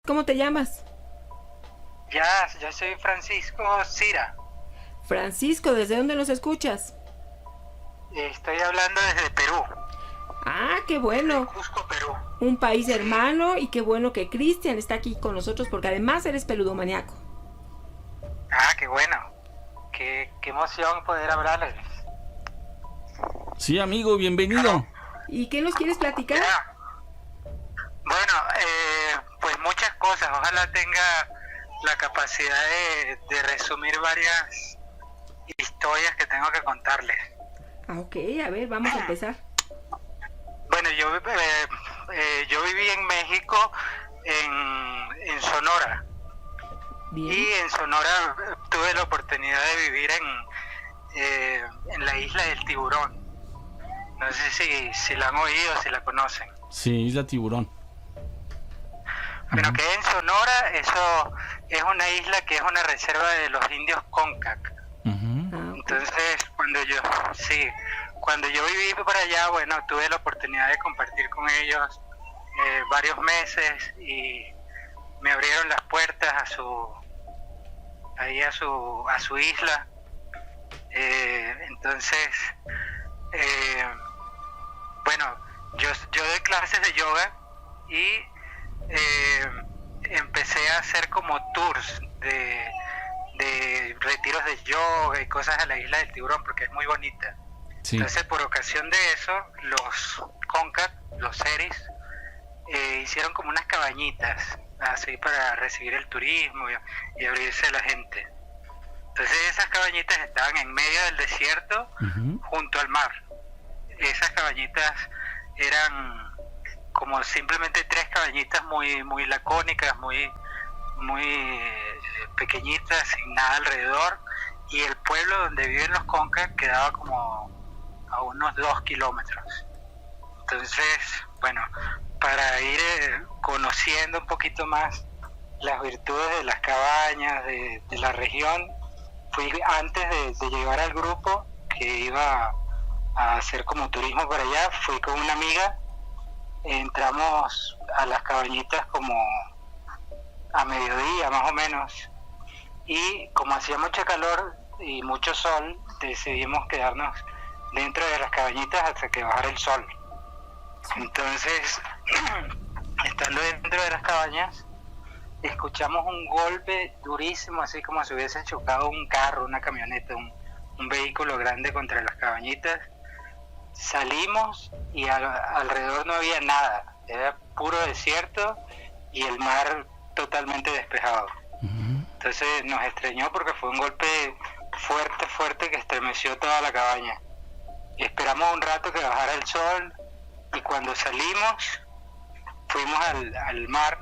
¿Cómo te llamas? Ya, yo soy Francisco Cira. Francisco, ¿desde dónde nos escuchas? Estoy hablando desde Perú, Ah, qué desde bueno. Cusco, Perú. Un país Sí. hermano y qué bueno que Cristian está aquí con nosotros porque además eres peludomaniaco. Ah, qué bueno. Qué emoción poder hablarles. Sí, amigo, Claro. bienvenido. ¿Y qué nos quieres platicar? Ya. Bueno, pues muchas cosas. Ojalá tenga la capacidad de resumir varias historias que tengo que contarles. Ah, ok, a ver, vamos a empezar. Bueno, yo viví en México, en Sonora. Bien. Y en Sonora tuve la oportunidad de vivir en la isla del Tiburón. No sé si la han oído, si la conocen. Sí, Isla Tiburón. Bueno, que en Sonora eso es una isla que es una reserva de los indios Comcac. Ah, ok. Entonces, cuando yo viví por allá, bueno, tuve la oportunidad de compartir con ellos varios meses y me abrieron las puertas a su isla. Entonces, bueno, yo doy clases de yoga y empecé a hacer como tours de retiros de yoga y cosas a la isla del Tiburón porque es muy bonita. Sí. Entonces, por ocasión de eso, los CONCAT, los seris, hicieron como unas cabañitas así para recibir el turismo y abrirse a la gente. Entonces esas cabañitas estaban en medio del desierto, junto al mar. Esas cabañitas eran como simplemente tres cabañitas muy lacónicas, muy pequeñitas, sin nada alrededor, y el pueblo donde viven los Concas quedaba como a unos 2 kilómetros. Entonces, bueno, para ir conociendo un poquito más las virtudes de las cabañas, de la región, fui antes de llegar al grupo que iba a hacer como turismo para allá, fui con una amiga, entramos a las cabañitas como a mediodía más o menos, y como hacía mucho calor y mucho sol, decidimos quedarnos dentro de las cabañitas hasta que bajara el sol. Entonces, estando dentro de las cabañas, escuchamos un golpe durísimo, así como si hubiese chocado un carro, una camioneta, un vehículo grande contra las cabañitas. Salimos y alrededor no había nada, era puro desierto y el mar totalmente despejado. Entonces nos extrañó porque fue un golpe fuerte que estremeció toda la cabaña. Y esperamos un rato que bajara el sol y cuando salimos fuimos al mar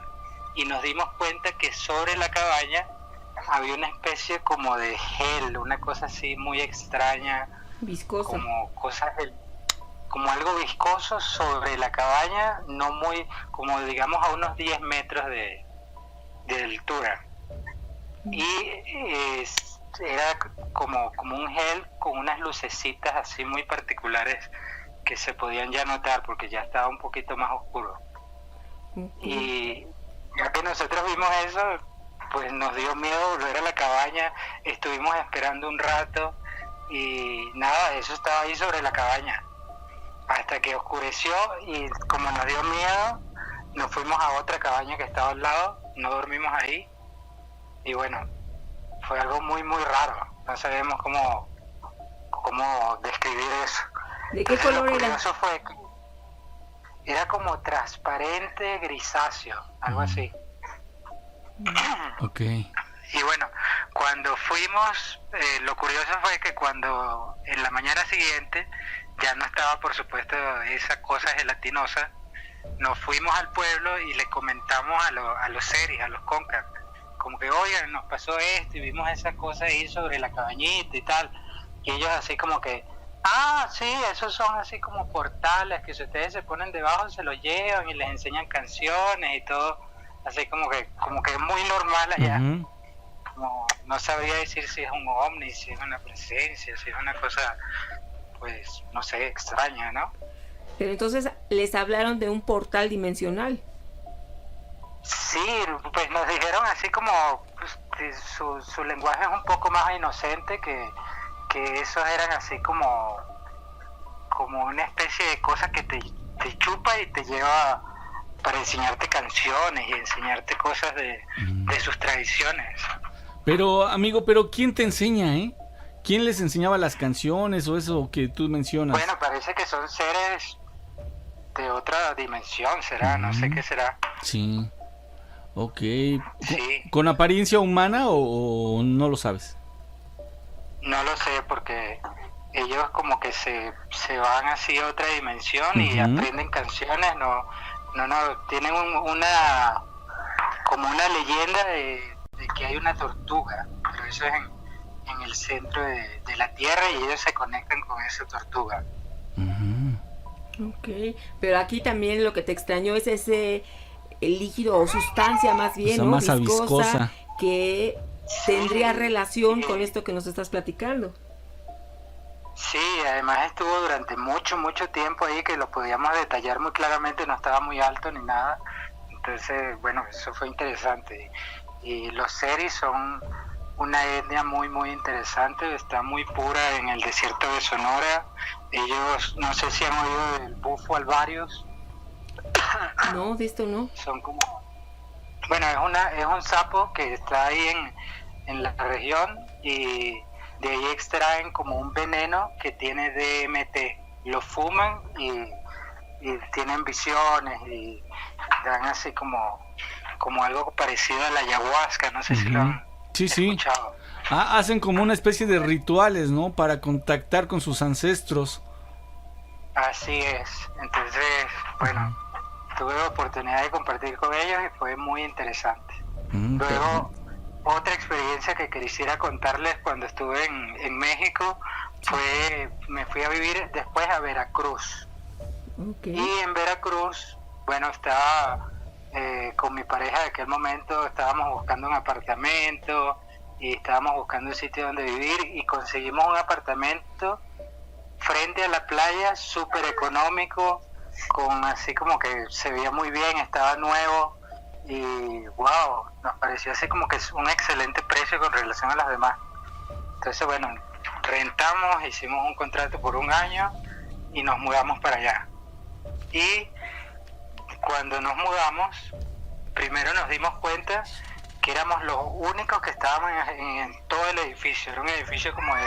y nos dimos cuenta que sobre la cabaña había una especie como de gel, una cosa así muy extraña, Viscoso. como algo viscoso sobre la cabaña, no muy, como digamos a unos 10 metros de altura. Y era como un gel con unas lucecitas así muy particulares que se podían ya notar porque ya estaba un poquito más oscuro. Y ya que nosotros vimos eso, pues nos dio miedo volver a la cabaña, estuvimos esperando un rato y nada, eso estaba ahí sobre la cabaña hasta que oscureció y como nos dio miedo nos fuimos a otra cabaña que estaba al lado, no dormimos ahí y bueno, fue algo muy raro, no sabemos cómo describir eso. ¿De qué Entonces, color lo era? curioso fue que era como transparente grisáceo, algo así. Ok. Y bueno, cuando fuimos, lo curioso fue que cuando en la mañana siguiente ya no estaba por supuesto esa cosa gelatinosa, nos fuimos al pueblo y le comentamos a los seris, a los CONCAC, como que oigan, nos pasó esto y vimos esa cosa ahí sobre la cabañita y tal, y ellos así como que, ah, sí, esos son así como portales que si ustedes se ponen debajo se los llevan y les enseñan canciones y todo, así como que es muy normal allá. Como, no sabría decir si es un ovni, si es una presencia, si es una cosa, pues, no sé, extraña, ¿no? Pero entonces les hablaron de un portal dimensional. Sí, Sí, pues nos dijeron así como pues, que su lenguaje es un poco más inocente, que esos eran así como una especie de cosa que te chupa y te lleva para enseñarte canciones y enseñarte cosas de sus tradiciones. Pero, amigo, ¿pero quién te enseña, ¿Quién les enseñaba las canciones o eso que tú mencionas? Bueno, parece que son seres de otra dimensión, será, no sé qué será. Sí, ok. Sí. ¿Con apariencia humana o no lo sabes? No lo sé, porque ellos como que se van así a otra dimensión y aprenden canciones, no, tienen como una leyenda de que hay una tortuga, pero eso es en el centro de la Tierra y ellos se conectan con esa tortuga. Ok, pero aquí también lo que te extrañó es ese líquido o sustancia más bien, o sea, ¿no? más viscosa, que tendría relación con esto que nos estás platicando. Sí, además estuvo durante mucho tiempo ahí que lo podíamos detallar muy claramente, no estaba muy alto ni nada, entonces bueno, eso fue interesante. Y los seris son una etnia muy interesante, está muy pura en el desierto de Sonora. Ellos, no sé si han oído del bufo alvarius. No, de esto no. Son como, bueno, es un sapo que está ahí en la región y de ahí extraen como un veneno que tiene DMT. Lo fuman y tienen visiones y dan así como algo parecido a la ayahuasca, no sé si lo han escuchado. Hacen como una especie de rituales, ¿no? Para contactar con sus ancestros. Así es, entonces, bueno, tuve la oportunidad de compartir con ellos y fue muy interesante. Luego, otra experiencia que quisiera contarles cuando estuve en México fue, me fui a vivir después a Veracruz. Y en Veracruz, bueno, estaba con mi pareja de aquel momento, estábamos buscando un apartamento y estábamos buscando un sitio donde vivir y conseguimos un apartamento frente a la playa, súper económico, con así como que se veía muy bien, estaba nuevo y wow, nos pareció así como que es un excelente precio con relación a las demás. Entonces bueno, rentamos, hicimos un contrato por 1 año y nos mudamos para allá. Y cuando nos mudamos, primero nos dimos cuenta que éramos los únicos que estábamos en todo el edificio. Era un edificio como de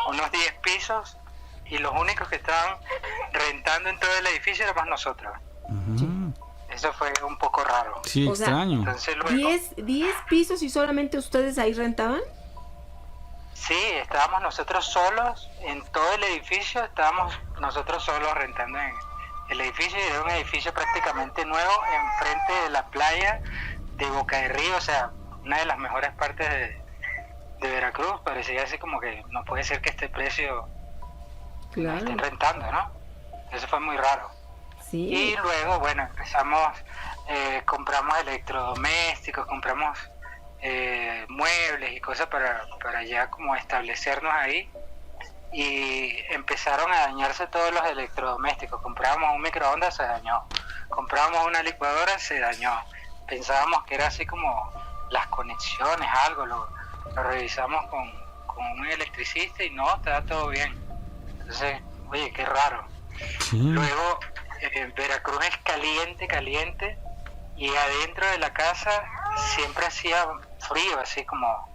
unos 10 pisos y los únicos que estaban rentando en todo el edificio éramos nosotros. Eso fue un poco raro. Sí, o extraño. Sea, luego, ¿10 pisos y solamente ustedes ahí rentaban? Sí, estábamos nosotros solos en todo el edificio, estábamos nosotros solos rentando en el edificio. Y era un edificio prácticamente nuevo enfrente de la playa de Boca de Río, o sea, una de las mejores partes de Veracruz. Parecía así como que no puede ser que este precio lo estén rentando, ¿no? Eso fue muy raro. Sí. Y luego, bueno, empezamos, compramos electrodomésticos, compramos muebles y cosas para ya como establecernos ahí. Y empezaron a dañarse todos los electrodomésticos. Comprábamos un microondas, se dañó. Comprábamos una licuadora, se dañó. Pensábamos que era así como las conexiones, algo. Lo revisamos con un electricista y no, estaba todo bien. Entonces, oye, qué raro. Luego, Veracruz es caliente, y adentro de la casa siempre hacía frío, así como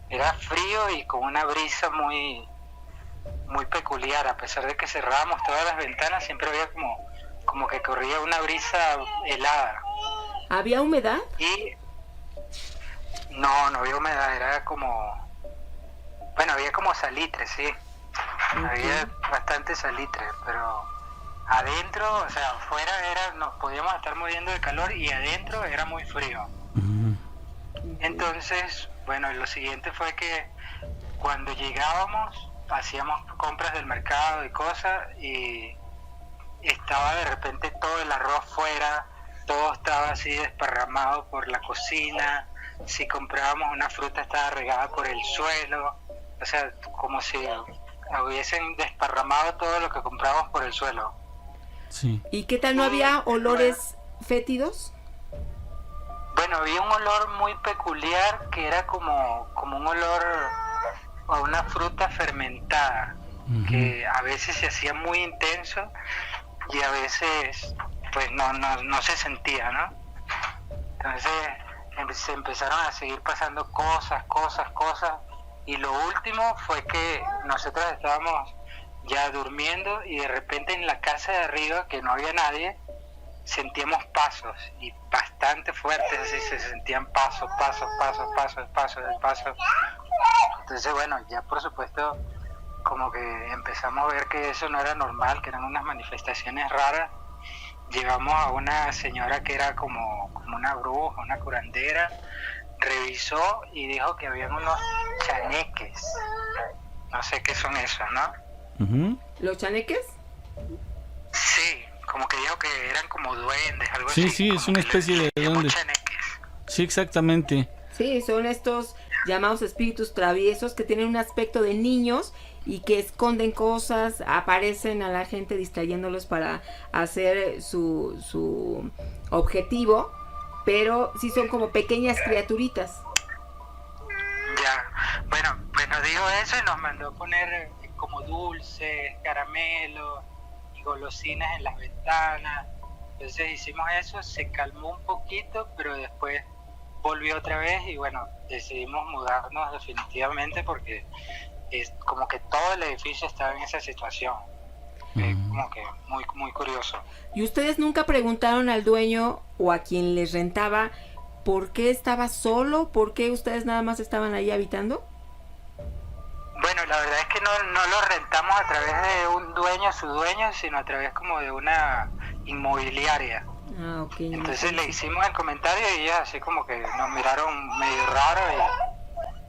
era frío y con una brisa muy peculiar. A pesar de que cerrábamos todas las ventanas, siempre había como que corría una brisa helada. ¿Había humedad? Y no había humedad, era como, bueno, había como salitre, sí. Había bastante salitre, pero adentro, o sea, afuera nos podíamos estar muriendo de calor y adentro era muy frío. Entonces, bueno, lo siguiente fue que cuando llegábamos hacíamos compras del mercado y cosas y estaba de repente todo el arroz fuera, todo estaba así desparramado por la cocina. Si comprábamos una fruta estaba regada por el suelo, o sea, como si hubiesen desparramado todo lo que comprábamos por el suelo. Sí. ¿Y qué tal, no había olores fétidos? Bueno, Bueno, había un olor muy peculiar que era como un olor a una fruta fermentada, que a veces se hacía muy intenso y a veces pues no se sentía, ¿no? Entonces se empezaron a seguir pasando cosas, y lo último fue que nosotros estábamos ya durmiendo y de repente en la casa de arriba, que no había nadie, sentíamos pasos y bastante fuertes, así se sentían pasos. Entonces bueno, ya por supuesto como que empezamos a ver que eso no era normal, que eran unas manifestaciones raras. Llevamos a una señora que era como una bruja, una curandera, revisó y dijo que habían unos chaneques, no sé qué son esos, ¿no? ¿Los chaneques? Sí, como que dijo que eran como duendes, algo Sí, así. sí, es una especie de duende. Chaneques. Sí, exactamente. Sí, son estos llamados espíritus traviesos que tienen un aspecto de niños y que esconden cosas, aparecen a la gente distrayéndolos para hacer su objetivo, pero sí son como pequeñas criaturitas. Ya, bueno, pues nos dijo eso y nos mandó a poner como dulces, caramelos y golosinas en las ventanas. Entonces hicimos eso, se calmó un poquito, pero después volvió otra vez y bueno, decidimos mudarnos definitivamente porque es como que todo el edificio estaba en esa situación. Como que muy curioso. ¿Y ustedes nunca preguntaron al dueño o a quien les rentaba por qué estaba solo? ¿Por qué ustedes nada más estaban ahí habitando? Bueno, la verdad es que no lo rentamos a través de un dueño, su dueño, sino a través como de una inmobiliaria. Ah, ok. Entonces le hicimos el comentario y ellos así como que nos miraron medio raro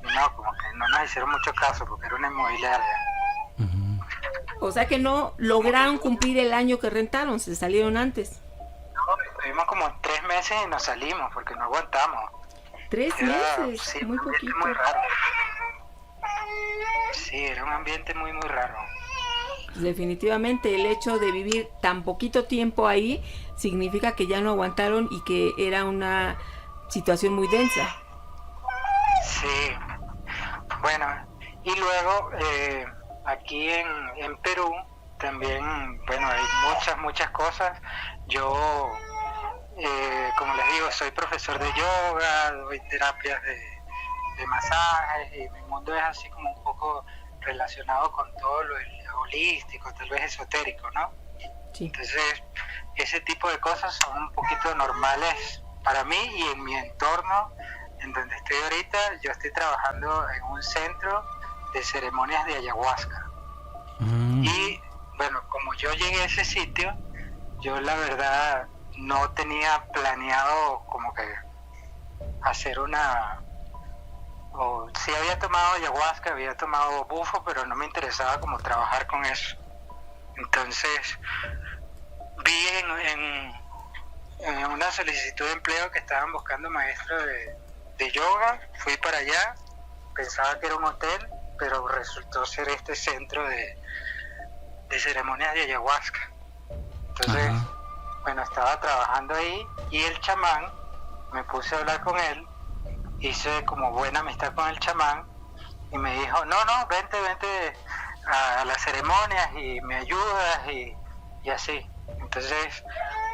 y no, como que no nos hicieron mucho caso porque era una inmobiliaria. O sea que no lograron cumplir el año que rentaron, se salieron antes. No, estuvimos como 3 meses y nos salimos porque no aguantamos. 3 meses, Sí, muy un ambiente poquito. muy raro. Sí, era un ambiente muy raro. Definitivamente el hecho de vivir tan poquito tiempo ahí significa que ya no aguantaron y que era una situación muy densa. Sí, bueno, y luego aquí en Perú también, bueno, hay muchas cosas. Yo, como les digo, soy profesor de yoga, doy terapias de masajes y mi mundo es así como un poco relacionado con todo lo holístico, tal vez esotérico, ¿no? Sí. Entonces, ese tipo de cosas son un poquito normales para mí y en mi entorno, en donde estoy ahorita. Yo estoy trabajando en un centro de ceremonias de ayahuasca. Y bueno, como yo llegué a ese sitio, yo la verdad no tenía planeado como que hacer sí había tomado ayahuasca, había tomado bufo, pero no me interesaba como trabajar con eso. Entonces vi en una solicitud de empleo que estaban buscando maestro de yoga, fui para allá, pensaba que era un hotel, pero resultó ser este centro de ceremonias de ayahuasca. Entonces, bueno, estaba trabajando ahí y el chamán, me puse a hablar con él, hice como buena amistad con el chamán y me dijo, no, vente a las ceremonias y me ayudas y así. Entonces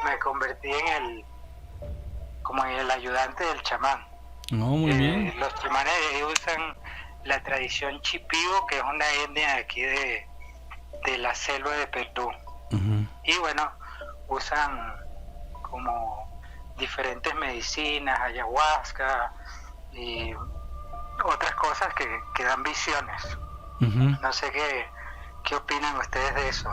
me convertí como en el ayudante del chamán. Muy bien. Los chamanes usan la tradición chipivo, que es una etnia de aquí de la selva de Perú. Y bueno, usan como diferentes medicinas, ayahuasca y otras cosas que dan visiones. No sé qué opinan ustedes de eso.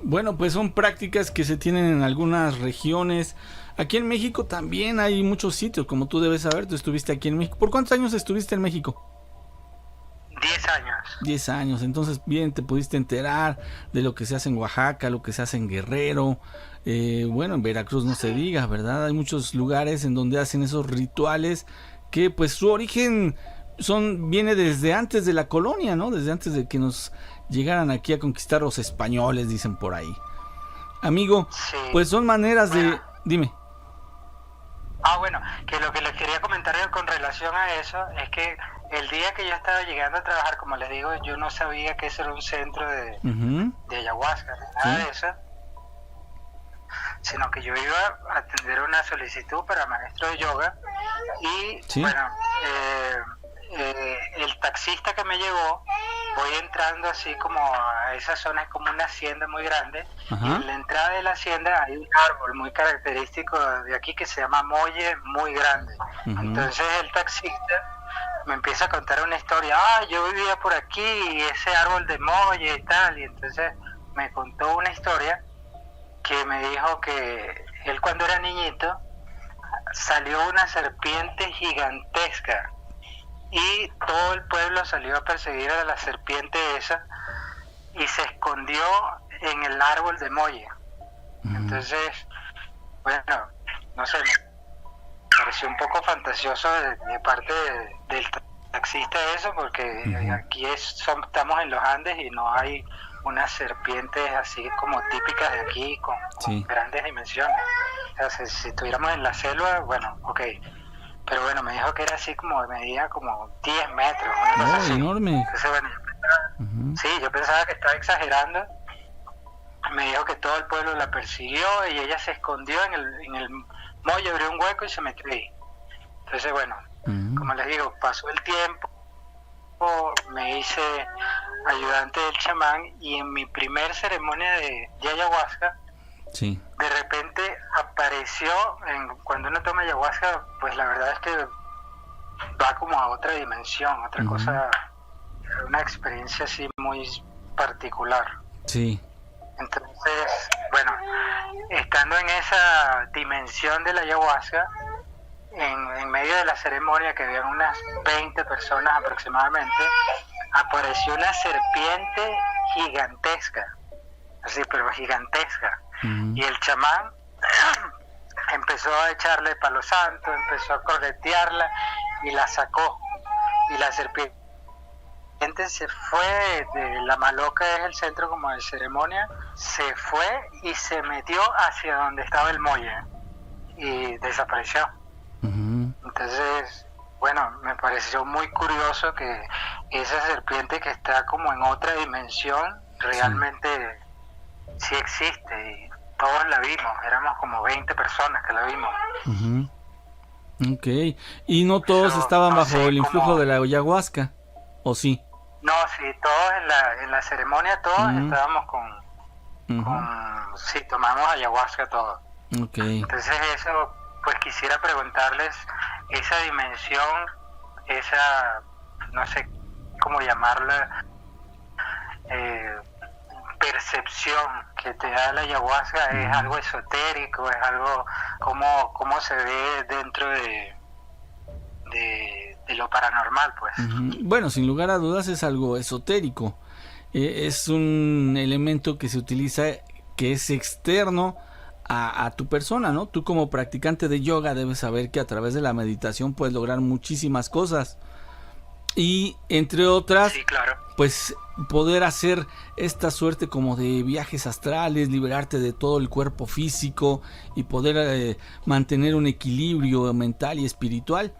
Bueno, pues son prácticas que se tienen en algunas regiones. Aquí en México también hay muchos sitios, como tú debes saber. Tú estuviste aquí en México. ¿Por cuántos años estuviste en México? 10 años. 10 años, entonces bien te pudiste enterar de lo que se hace en Oaxaca, lo que se hace en Guerrero, bueno, en Veracruz no se diga, ¿verdad? Hay muchos lugares en donde hacen esos rituales que pues su origen viene desde antes de la colonia, ¿no? Desde antes de que nos llegaran aquí a conquistar los españoles, dicen por ahí. Amigo, Sí. pues son maneras de... Dime. bueno, que lo que les quería comentar con relación a eso es que el día que yo estaba llegando a trabajar, como les digo, yo no sabía que ese era un centro de ayahuasca, nada de eso, sino que yo iba a atender una solicitud para maestro de yoga y bueno, el taxista que me llevó, voy entrando así como a esa zona, es como una hacienda muy grande, y en la entrada de la hacienda hay un árbol muy característico de aquí que se llama molle, muy grande. Entonces el taxista me empieza a contar una historia, yo vivía por aquí y ese árbol de molle y tal, y entonces me contó una historia que me dijo que él cuando era niñito salió una serpiente gigantesca y todo el pueblo salió a perseguir a la serpiente esa y se escondió en el árbol de molle. Entonces, bueno, no sé, me pareció un poco fantasioso de parte del taxista eso, porque aquí estamos en los Andes y no hay unas serpientes así como típicas de aquí con grandes dimensiones. O sea, si estuviéramos en la selva, bueno, ok. Pero bueno, me dijo que era así como, medía como 10 metros. Una cosa así. Enorme. Entonces, bueno, yo pensaba que estaba exagerando. Me dijo que todo el pueblo la persiguió y ella se escondió en el molle, abrió un hueco y se metió ahí. Entonces, bueno, como les digo, pasó el tiempo, me hice ayudante del chamán y en mi primer ceremonia de ayahuasca, de repente apareció, cuando uno toma ayahuasca, pues la verdad es que va como a otra dimensión, otra cosa, una experiencia así muy particular. Entonces, bueno, estando en esa dimensión de la ayahuasca, en medio de la ceremonia, que habían unas 20 personas aproximadamente, apareció una serpiente gigantesca, así, pero gigantesca. Y el chamán empezó a echarle palo santo, empezó a corretearla y la sacó. Y la serpiente se fue de la Maloca, es el centro como de ceremonia, se fue y se metió hacia donde estaba el molle y desapareció. Entonces, bueno, me pareció muy curioso que esa serpiente que está como en otra dimensión realmente sí existe y todos la vimos, éramos como 20 personas que la vimos. Ok, y no todos estaban bajo el influjo de la ayahuasca, ¿o sí? No, sí, todos en la ceremonia, todos estábamos sí, tomamos ayahuasca todos. Entonces eso, pues quisiera preguntarles, esa dimensión, esa, no sé cómo llamarla, percepción que te da la ayahuasca, es algo esotérico, es algo, cómo se ve dentro de lo paranormal, pues. Bueno, sin lugar a dudas es algo esotérico, es un elemento que se utiliza, que es externo a tu persona, ¿no? Tú como practicante de yoga debes saber que a través de la meditación puedes lograr muchísimas cosas y entre otras, pues poder hacer esta suerte como de viajes astrales, liberarte de todo el cuerpo físico y poder mantener un equilibrio mental y espiritual.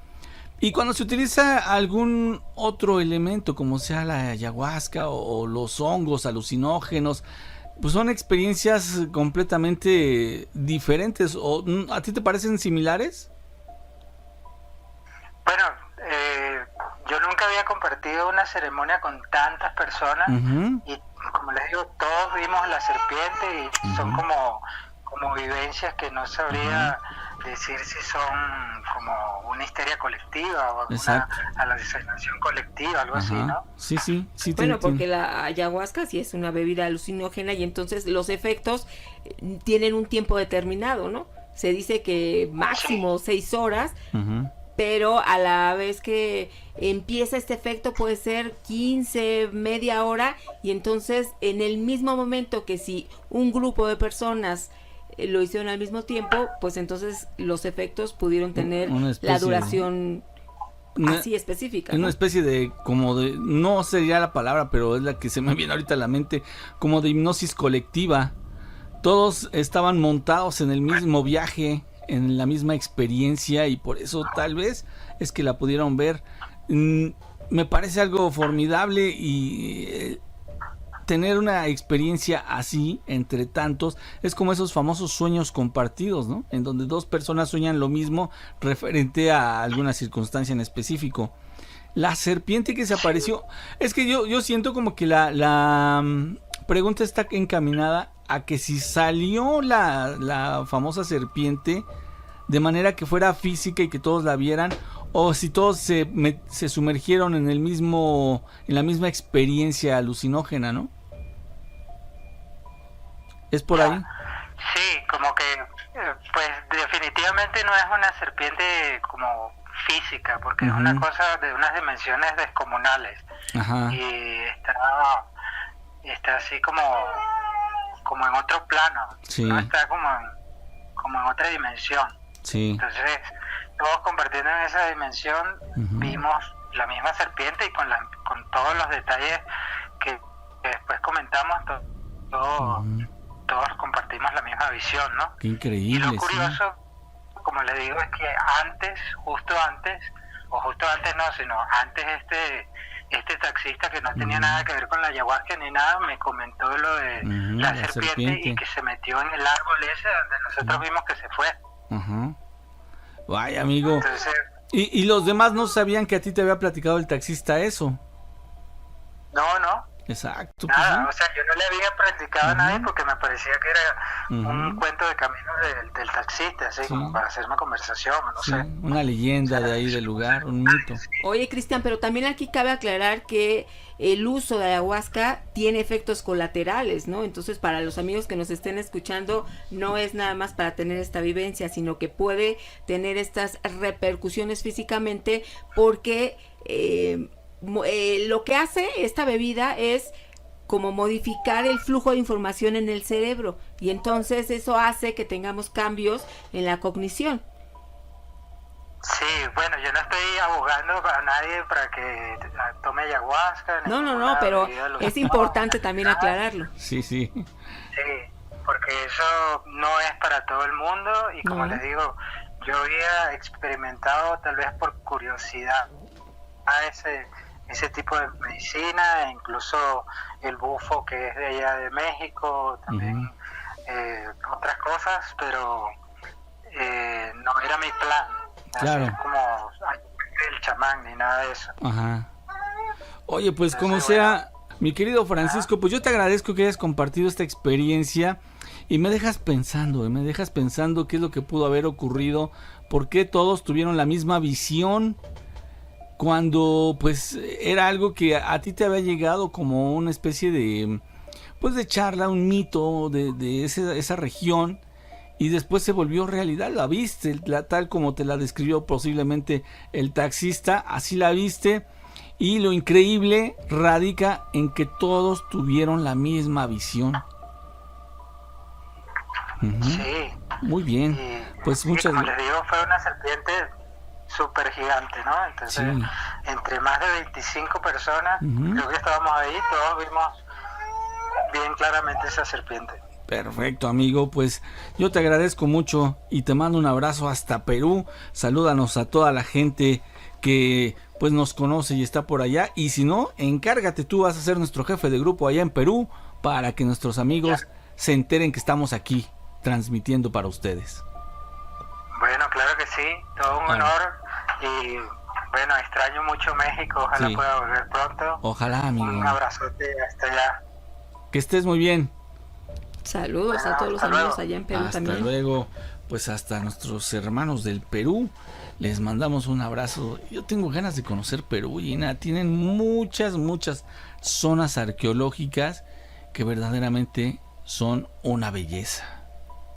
Y cuando se utiliza algún otro elemento como sea la ayahuasca o los hongos alucinógenos, pues son experiencias completamente diferentes. ¿O a ti te parecen similares? Bueno, yo nunca había compartido una ceremonia con tantas personas y como les digo, todos vimos la serpiente y son como vivencias que no sabría decir si son como una histeria colectiva o una alucinación colectiva, algo así, ¿no? Sí. Bueno, porque la ayahuasca sí es una bebida alucinógena y entonces los efectos tienen un tiempo determinado, ¿no? Se dice que máximo 6 horas, pero a la vez que empieza este efecto puede ser 15, media hora, y entonces en el mismo momento que si un grupo de personas lo hicieron al mismo tiempo, pues entonces los efectos pudieron tener la duración así específica, ¿no? Una especie de, como de, no sería la palabra, pero es la que se me viene ahorita a la mente, como de hipnosis colectiva. Todos estaban montados en el mismo viaje, en la misma experiencia y por eso tal vez es que la pudieron ver. Me parece algo formidable y tener una experiencia así entre tantos es como esos famosos sueños compartidos, ¿no? En donde dos personas sueñan lo mismo referente a alguna circunstancia en específico. La serpiente que se apareció, es que yo siento como que la pregunta está encaminada a que si salió la famosa serpiente de manera que fuera física y que todos la vieran, o si todos se sumergieron en la misma experiencia alucinógena, ¿no? ¿Es por ahí? Sí, como que pues definitivamente no es una serpiente como física, porque es una cosa de unas dimensiones descomunales. Ajá. Y está así como en otro plano, sí. No está como en otra dimensión. Sí. Entonces, todos compartiendo en esa dimensión, vimos la misma serpiente y con todos los detalles que después comentamos, todos compartimos la misma visión, ¿no? Qué increíble. Y lo curioso, como le digo, es que justo antes no, sino antes este taxista que no tenía nada que ver con la ayahuasca ni nada, me comentó lo de la serpiente y que se metió en el árbol ese donde nosotros vimos que se fue. Vaya, amigo. Entonces, ¿Y los demás no sabían que a ti te había platicado el taxista eso? No. Exacto. Nada, pues, o sea, yo no le había platicado a nadie porque me parecía que era un cuento de camino del taxista, así como para hacerme conversación, no sé. Una leyenda de ahí del lugar, un mito. Oye, Cristian, pero también aquí cabe aclarar que el uso de ayahuasca tiene efectos colaterales, ¿no? Entonces, para los amigos que nos estén escuchando, no es nada más para tener esta vivencia, sino que puede tener estas repercusiones físicamente porque lo que hace esta bebida es como modificar el flujo de información en el cerebro y entonces eso hace que tengamos cambios en la cognición. Sí, bueno, yo no estoy abogando a nadie para que tome ayahuasca. No, pero es importante también aclararlo. Sí. Sí, porque eso no es para todo el mundo y como les digo, yo había experimentado tal vez por curiosidad a ese tipo de medicina, e incluso el bufo que es de allá de México, también otras cosas, pero no era mi plan. Claro. Hacer como el chamán ni nada de eso. Ajá. Oye, pues como sea, mi querido Francisco, pues yo te agradezco que hayas compartido esta experiencia y me dejas pensando qué es lo que pudo haber ocurrido, por qué todos tuvieron la misma visión cuando pues era algo que a ti te había llegado como una especie de pues de charla, un mito de esa región y después se volvió realidad, la viste tal como te la describió posiblemente el taxista, así la viste y lo increíble radica en que todos tuvieron la misma visión. Sí. Muy bien. Pues muchas como les digo, fue una serpiente súper gigante, ¿no? Entonces, entre más de 25 personas, creo que estábamos ahí, todos vimos bien claramente esa serpiente. Perfecto, amigo, pues yo te agradezco mucho y te mando un abrazo hasta Perú. Salúdanos a toda la gente que pues nos conoce y está por allá, y si no, encárgate, tú vas a ser nuestro jefe de grupo allá en Perú para que nuestros amigos se enteren que estamos aquí transmitiendo para ustedes. Bueno, claro que sí, todo un honor y bueno, extraño mucho México, ojalá pueda volver pronto. Ojalá, amigo. Un abrazote hasta allá. Que estés muy bien. Saludos a todos los amigos allá en Perú también. Hasta luego, pues hasta nuestros hermanos del Perú, les mandamos un abrazo. Yo tengo ganas de conocer Perú, Gina, tienen muchas zonas arqueológicas que verdaderamente son una belleza.